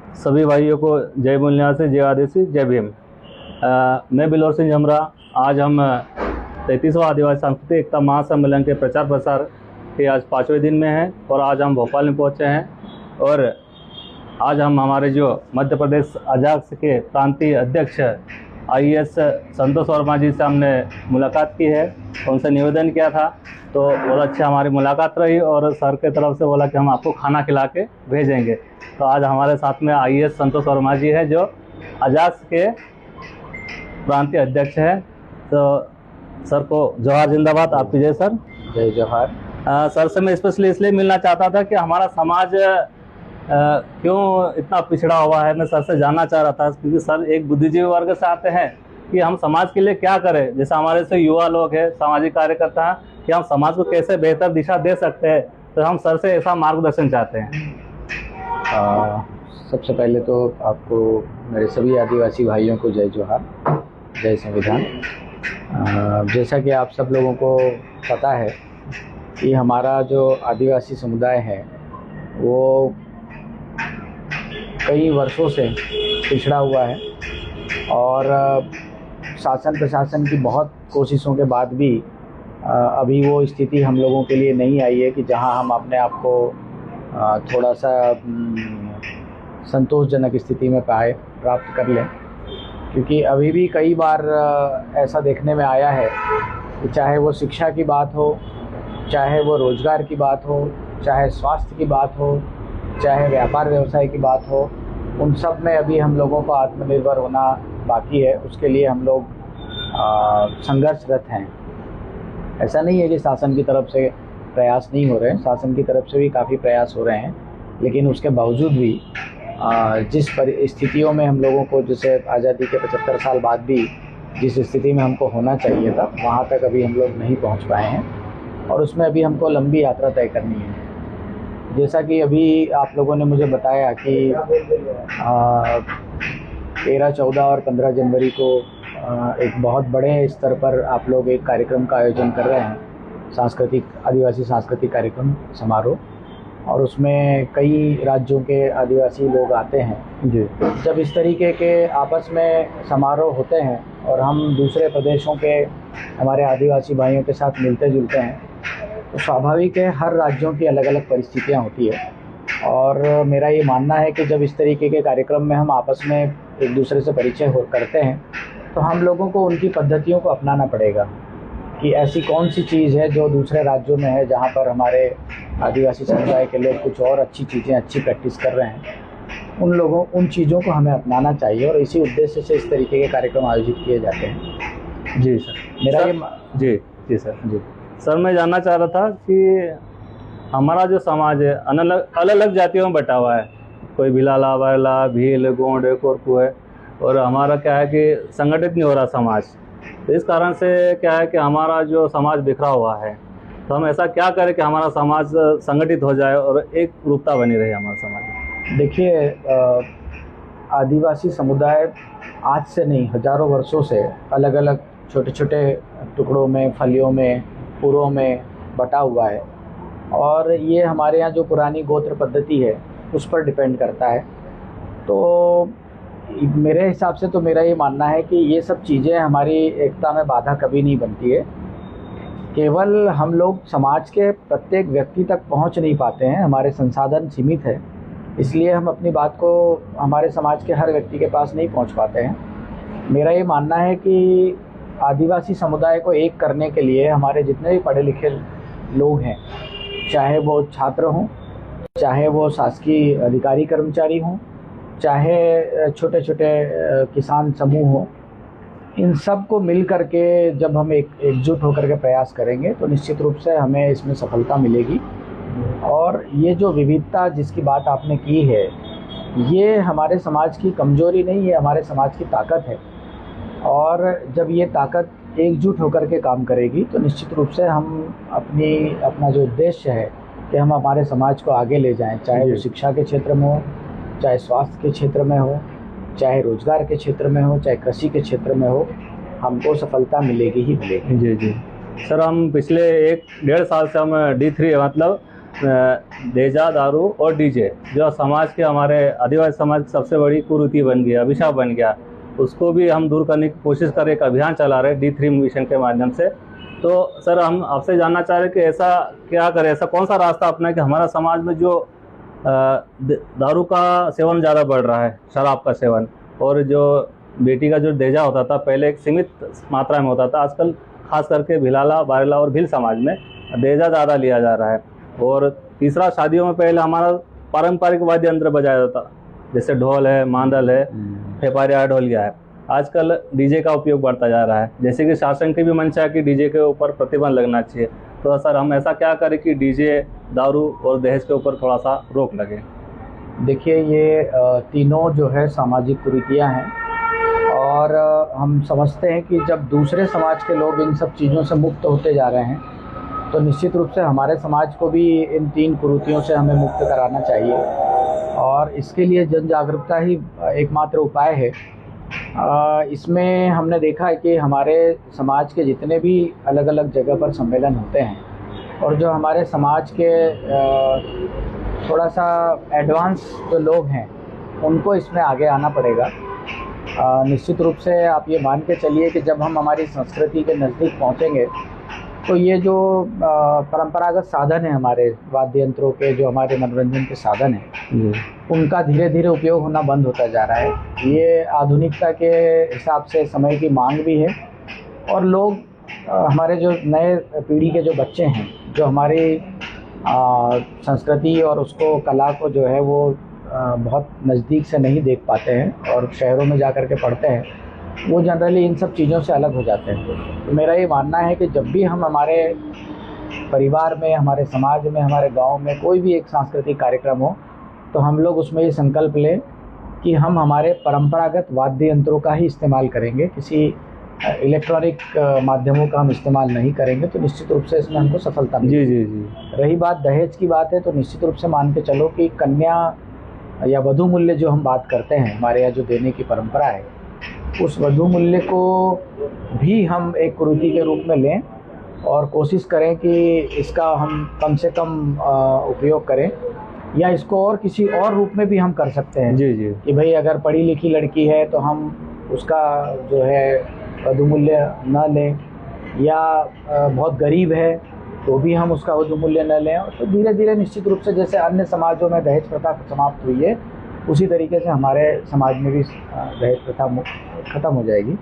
सभी भाइयों को जय मूल्यवासी, जय आदिवासी, जय भीम। मैं बिलोर सिंह जमरा। आज हम 33वां आदिवासी सांस्कृतिक एकता महासम्मेलन के प्रचार प्रसार के आज 5वें दिन में हैं और आज हम भोपाल में पहुंचे हैं। और आज हम हमारे जो मध्य प्रदेश अजाक्स के प्रांतीय अध्यक्ष आईएएस संतोष वर्मा जी से हमने मुलाकात की है, उनसे निवेदन किया था, तो बहुत अच्छी हमारी मुलाकात रही और सर के तरफ से बोला कि हम आपको खाना खिला के भेजेंगे। तो आज हमारे साथ में आईएएस संतोष वर्मा जी है जो अजाक्स के प्रांतीय अध्यक्ष हैं। तो सर को जोहार, जिंदाबाद। आपकी जय सर। जय जोहार। सर से मैं स्पेशली इसलिए मिलना चाहता था कि हमारा समाज क्यों इतना पिछड़ा हुआ है, मैं सर से जानना चाह रहा था, क्योंकि सर एक बुद्धिजीवी वर्ग से आते हैं कि हम समाज के लिए क्या करें। जैसे हमारे से युवा लोग हैं, सामाजिक कार्यकर्ता हैं, कि हम समाज को कैसे बेहतर दिशा दे सकते हैं, तो हम सर से ऐसा मार्गदर्शन चाहते हैं। सबसे पहले तो आपको मेरे सभी आदिवासी भाइयों को जय जोहार, जय संविधान। जैसा कि आप सब लोगों को पता है कि हमारा जो आदिवासी समुदाय है वो कई वर्षों से पिछड़ा हुआ है और शासन प्रशासन की बहुत कोशिशों के बाद भी अभी वो स्थिति हम लोगों के लिए नहीं आई है कि जहां हम अपने आप को थोड़ा सा संतोषजनक स्थिति में प्राप्त कर लें। क्योंकि अभी भी कई बार ऐसा देखने में आया है कि चाहे वो शिक्षा की बात हो, चाहे वो रोज़गार की बात हो, चाहे स्वास्थ्य की बात हो, चाहे व्यापार व्यवसाय की बात हो, उन सब में अभी हम लोगों को आत्मनिर्भर होना बाकी है। उसके लिए हम लोग संघर्षरत हैं। ऐसा नहीं है कि शासन की तरफ से प्रयास नहीं हो रहे हैं, शासन की तरफ से भी काफ़ी प्रयास हो रहे हैं, लेकिन उसके बावजूद भी जिस परिस्थितियों में हम लोगों को, जैसे आज़ादी के 75 साल बाद भी जिस स्थिति में हमको होना चाहिए था, वहाँ तक अभी हम लोग नहीं पहुँच पाए हैं और उसमें अभी हमको लंबी यात्रा तय करनी है। जैसा कि अभी आप लोगों ने मुझे बताया कि 13, 14 और 15 जनवरी को एक बहुत बड़े स्तर पर आप लोग एक कार्यक्रम का आयोजन कर रहे हैं, आदिवासी सांस्कृतिक कार्यक्रम समारोह, और उसमें कई राज्यों के आदिवासी लोग आते हैं। जी। जब इस तरीके के आपस में समारोह होते हैं और हम दूसरे प्रदेशों के हमारे आदिवासी भाइयों के साथ मिलते जुलते हैं, तो स्वाभाविक है हर राज्यों की अलग अलग परिस्थितियां होती है। और मेरा ये मानना है कि जब इस तरीके के कार्यक्रम में हम आपस में एक दूसरे से परिचय करते हैं, तो हम लोगों को उनकी पद्धतियों को अपनाना पड़ेगा कि ऐसी कौन सी चीज़ है जो दूसरे राज्यों में है, जहाँ पर हमारे आदिवासी समुदाय के लोग कुछ और अच्छी चीज़ें, अच्छी प्रैक्टिस कर रहे हैं। उन चीज़ों को हमें अपनाना चाहिए और इसी उद्देश्य से इस तरीके के कार्यक्रम आयोजित किए जाते हैं। जी सर। मेरा सर, ये जी सर। जी सर, मैं जानना चाह रहा था कि हमारा जो समाज है अलग अलग जातियों में बटा हुआ है। कोई भिलाला, वायला, भील, गोंड, कोरकू है, और हमारा क्या है कि संगठित नहीं हो रहा समाज। तो इस कारण से क्या है कि हमारा जो समाज बिखरा हुआ है, तो हम ऐसा क्या करें कि हमारा समाज संगठित हो जाए और एक रूपता बनी रहे हमारा समाज। देखिए, आदिवासी समुदाय आज से नहीं, हजारों वर्षों से अलग अलग छोटे छोटे टुकड़ों में, फलियों में, पुरों में बटा हुआ है और ये हमारे यहाँ जो पुरानी गोत्र पद्धति है उस पर डिपेंड करता है। तो मेरे हिसाब से तो मेरा ये मानना है कि ये सब चीज़ें हमारी एकता में बाधा कभी नहीं बनती है। केवल हम लोग समाज के प्रत्येक व्यक्ति तक पहुंच नहीं पाते हैं, हमारे संसाधन सीमित है, इसलिए हम अपनी बात को हमारे समाज के हर व्यक्ति के पास नहीं पहुंच पाते हैं। मेरा ये मानना है कि आदिवासी समुदाय को एक करने के लिए हमारे जितने भी पढ़े लिखे लोग हैं, चाहे वो छात्र हों, चाहे वो शासकीय अधिकारी कर्मचारी हों, चाहे छोटे छोटे किसान समूह हों, इन सब को मिल करके जब हम एकजुट होकर के प्रयास करेंगे तो निश्चित रूप से हमें इसमें सफलता मिलेगी। और ये जो विविधता जिसकी बात आपने की है, ये हमारे समाज की कमजोरी नहीं है, हमारे समाज की ताकत है। और जब ये ताकत एकजुट होकर के काम करेगी तो निश्चित रूप से हम अपना जो उद्देश्य है कि हम हमारे समाज को आगे ले जाएं, चाहे वो शिक्षा के क्षेत्र में हो, चाहे स्वास्थ्य के क्षेत्र में हो, चाहे रोजगार के क्षेत्र में हो, चाहे कृषि के क्षेत्र में हो, हमको सफलता मिलेगी ही मिलेगी। जी जी सर, हम पिछले 1-1.5 साल से हम D3 मतलब देजा, दारू और डीजे जो समाज के, हमारे आदिवासी समाज की सबसे बड़ी कुरीति बन गया, अभिशाप बन गया, उसको भी हम दूर करने की कोशिश कर रहे, एक अभियान चला रहे D3 मिशन के माध्यम से। तो सर हम आपसे जानना चाह रहे हैं कि ऐसा क्या करें, ऐसा कौन सा रास्ता अपना कि हमारा समाज में जो दारू का सेवन ज़्यादा बढ़ रहा है, शराब का सेवन, और जो बेटी का जो देजा होता था पहले एक सीमित मात्रा में होता था, आजकल खास करके भिलाला, बारेला और भील समाज में देजा ज़्यादा लिया जा रहा है। और तीसरा, शादियों में पहले हमारा पारंपरिक वाद्य यंत्र बजाया जाता, जैसे ढोल है, मांदल है, फेफारिया, ढोलिया है। आजकल डीजे का उपयोग बढ़ता जा रहा है, जैसे कि शासन की भी मंशा है कि डीजे के ऊपर प्रतिबंध लगना चाहिए। तो सर हम ऐसा क्या करें कि डीजे, दारू और दहेज के ऊपर थोड़ा सा रोक लगे? देखिए, ये तीनों जो है सामाजिक कुरीतियाँ हैं, और हम समझते हैं कि जब दूसरे समाज के लोग इन सब चीज़ों से मुक्त होते जा रहे हैं तो निश्चित रूप से हमारे समाज को भी इन तीन कुरीतियों से हमें मुक्त कराना चाहिए, और इसके लिए जन जागरूकता ही एकमात्र उपाय है। इसमें हमने देखा है कि हमारे समाज के जितने भी अलग अलग जगह पर सम्मेलन होते हैं, और जो हमारे समाज के थोड़ा सा एडवांस जो लोग हैं उनको इसमें आगे आना पड़ेगा। निश्चित रूप से आप ये मान के चलिए कि जब हम हमारी संस्कृति के नज़दीक पहुंचेंगे तो ये जो परंपरागत साधन है हमारे वाद्य यंत्रों के, जो हमारे मनोरंजन के साधन हैं, उनका धीरे धीरे उपयोग होना बंद होता जा रहा है। ये आधुनिकता के हिसाब से समय की मांग भी है, और लोग हमारे जो नए पीढ़ी के जो बच्चे हैं, जो हमारी संस्कृति और उसको, कला को जो है वो बहुत नज़दीक से नहीं देख पाते हैं और शहरों में जा कर के पढ़ते हैं, वो जनरली इन सब चीज़ों से अलग हो जाते हैं। तो मेरा ये मानना है कि जब भी हम हमारे परिवार में, हमारे समाज में, हमारे गांव में कोई भी एक सांस्कृतिक कार्यक्रम हो, तो हम लोग उसमें ये संकल्प लें कि हम हमारे परंपरागत वाद्य यंत्रों का ही इस्तेमाल करेंगे, किसी इलेक्ट्रॉनिक माध्यमों का हम इस्तेमाल नहीं करेंगे, तो निश्चित रूप से इसमें हमको सफलता मिलेगी। जी। रही बात दहेज की बात है, तो निश्चित रूप से मान के चलो कि कन्या या वधू मूल्य जो हम बात करते हैं, हमारे यहाँ जो देने की परंपरा है, उस वधू मूल्य को भी हम एक कुरीति के रूप में लें और कोशिश करें कि इसका हम कम से कम उपयोग करें, या इसको और किसी और रूप में भी हम कर सकते हैं। जी जी। कि भाई अगर पढ़ी लिखी लड़की है तो हम उसका जो है वधू मूल्य न लें, या बहुत गरीब है तो भी हम उसका वधू मूल्य न लें। तो धीरे धीरे निश्चित रूप से जैसे अन्य समाजों में दहेज प्रथा समाप्त हुई है, उसी तरीके से हमारे समाज में भी दहेज प्रथा ख़त्म हो जाएगी।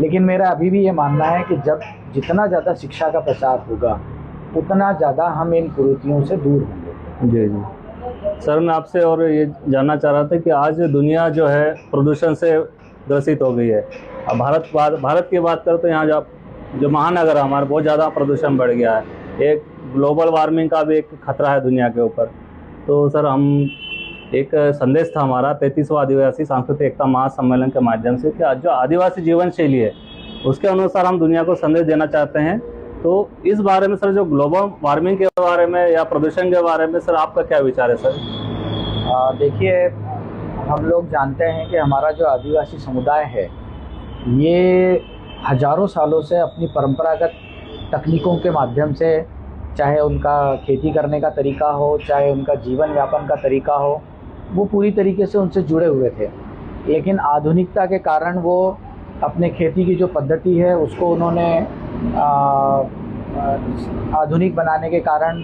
लेकिन मेरा अभी भी ये मानना है कि जब जितना ज़्यादा शिक्षा का प्रसार होगा उतना ज़्यादा हम इन कुरीतियों से दूर होंगे। जी जी। सर मैं आपसे और ये जानना चाह रहा था कि आज दुनिया जो है प्रदूषण से ग्रसित हो गई है। अब भारत की बात करें तो यहाँ जो महानगर है हमारे, बहुत ज़्यादा प्रदूषण बढ़ गया है। एक ग्लोबल वार्मिंग का भी एक खतरा है दुनिया के ऊपर। तो सर हम एक संदेश था हमारा 33वां आदिवासी सांस्कृतिक एकता महासम्मेलन के माध्यम से कि जो आदिवासी जीवन शैली है उसके अनुसार हम दुनिया को संदेश देना चाहते हैं। तो इस बारे में सर, जो ग्लोबल वार्मिंग के बारे में या प्रदूषण के बारे में सर आपका क्या विचार है सर? देखिए, हम लोग जानते हैं कि हमारा जो आदिवासी समुदाय है ये हजारों सालों से अपनी परंपरागत तकनीकों के माध्यम से, चाहे उनका खेती करने का तरीका हो, चाहे उनका जीवन यापन का तरीका हो, वो पूरी तरीके से उनसे जुड़े हुए थे। लेकिन आधुनिकता के कारण वो अपने खेती की जो पद्धति है उसको उन्होंने आधुनिक बनाने के कारण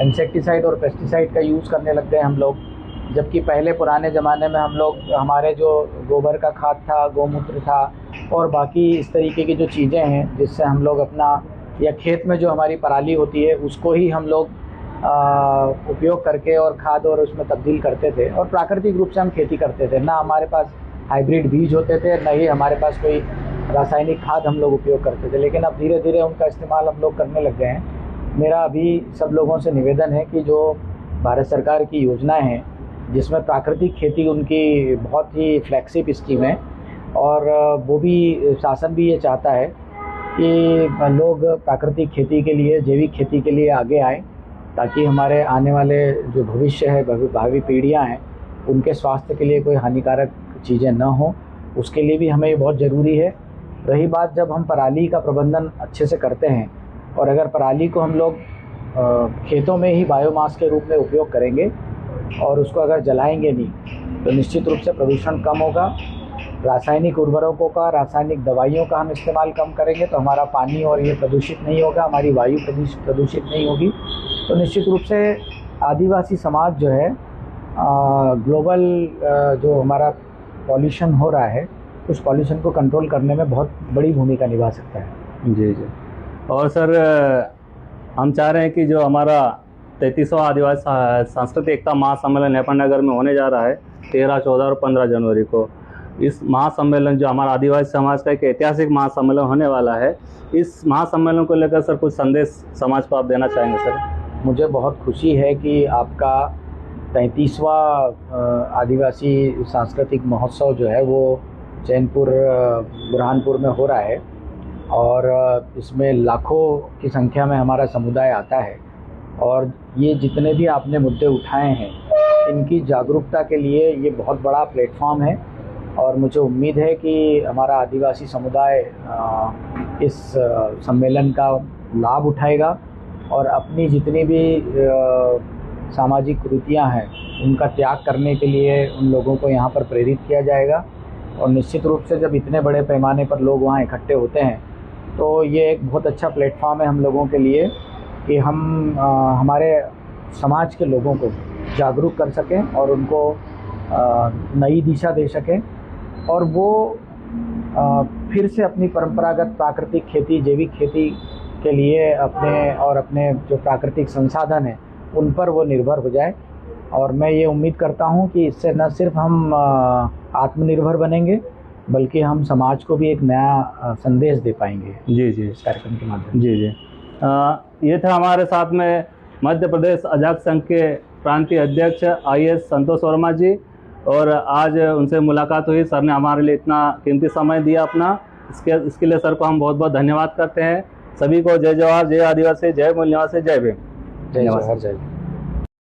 इंसेक्टिसाइड और पेस्टिसाइड का यूज़ करने लग गए हम लोग। जबकि पहले पुराने ज़माने में हम लोग, हमारे जो गोबर का खाद था, गोमूत्र था और बाकी इस तरीके की जो चीज़ें हैं जिससे हम लोग अपना, या खेत में जो हमारी पराली होती है उसको ही हम लोग उपयोग करके और खाद और उसमें तब्दील करते थे, और प्राकृतिक रूप से हम खेती करते थे। ना हमारे पास हाइब्रिड बीज होते थे, ना ही हमारे पास कोई रासायनिक खाद हम लोग उपयोग करते थे। लेकिन अब धीरे धीरे उनका इस्तेमाल हम लोग करने लग गए हैं। मेरा अभी सब लोगों से निवेदन है कि जो भारत सरकार की योजनाएं हैं जिसमें प्राकृतिक खेती उनकी बहुत ही फ्लैगशिप स्कीम है, और वो भी शासन भी ये चाहता है कि लोग प्राकृतिक खेती के लिए, जैविक खेती के लिए आगे आएँ, ताकि हमारे आने वाले जो भविष्य है, भावी पीढ़ियां हैं, उनके स्वास्थ्य के लिए कोई हानिकारक चीज़ें न हो, उसके लिए भी हमें ये बहुत ज़रूरी है। रही बात, जब हम पराली का प्रबंधन अच्छे से करते हैं और अगर पराली को हम लोग खेतों में ही बायोमास के रूप में उपयोग करेंगे और उसको अगर जलाएंगे नहीं तो निश्चित रूप से प्रदूषण कम होगा। रासायनिक उर्वरकों का, रासायनिक दवाइयों का हम इस्तेमाल कम करेंगे तो हमारा पानी और ये प्रदूषित नहीं होगा, हमारी वायु प्रदूषित नहीं होगी। तो निश्चित रूप से आदिवासी समाज जो है ग्लोबल जो हमारा पॉल्यूशन हो रहा है उस पॉल्यूशन को कंट्रोल करने में बहुत बड़ी भूमिका निभा सकता है। जी जी। और सर हम चाह रहे हैं कि जो हमारा 33वां आदिवासी सांस्कृतिक एकता महासम्मेलन नेपाल नगर में होने जा रहा है 13, 14 और 15 जनवरी को, इस महासम्मेलन जो हमारा आदिवासी समाज का एक ऐतिहासिक महासम्मेलन होने वाला है, इस महासम्मेलन को लेकर सर कुछ संदेश समाज को आप देना चाहेंगे सर? मुझे बहुत खुशी है कि आपका 33वां आदिवासी सांस्कृतिक महोत्सव जो है वो चैनपुर बुरहानपुर में हो रहा है और इसमें लाखों की संख्या में हमारा समुदाय आता है और ये जितने भी आपने मुद्दे उठाए हैं इनकी जागरूकता के लिए ये बहुत बड़ा प्लेटफॉर्म है और मुझे उम्मीद है कि हमारा आदिवासी समुदाय इस सम्मेलन का लाभ उठाएगा और अपनी जितनी भी सामाजिक कुरीतियाँ हैं उनका त्याग करने के लिए उन लोगों को यहाँ पर प्रेरित किया जाएगा। और निश्चित रूप से जब इतने बड़े पैमाने पर लोग वहाँ इकट्ठे होते हैं तो ये एक बहुत अच्छा प्लेटफॉर्म है हम लोगों के लिए कि हम हमारे समाज के लोगों को जागरूक कर सकें और उनको नई दिशा दे सकें और वो फिर से अपनी परंपरागत प्राकृतिक खेती, जैविक खेती के लिए अपने जो प्राकृतिक संसाधन हैं उन पर वो निर्भर हो जाए। और मैं ये उम्मीद करता हूँ कि इससे न सिर्फ हम आत्मनिर्भर बनेंगे बल्कि हम समाज को भी एक नया संदेश दे पाएंगे। जी जी, इस कार्यक्रम के माध्यम। जी जी। ये था हमारे साथ में मध्य प्रदेश अजाक संघ के प्रांतीय अध्यक्ष IAS संतोष वर्मा जी और आज उनसे मुलाकात हुई। सर ने हमारे लिए इतना कीमती समय दिया अपना, इसके लिए सर को हम बहुत बहुत धन्यवाद करते हैं। सभी को जय जवाहर, जय आदिवासी, जय मूल निवासी, जय भीम। जय जवाहर, जय भीम।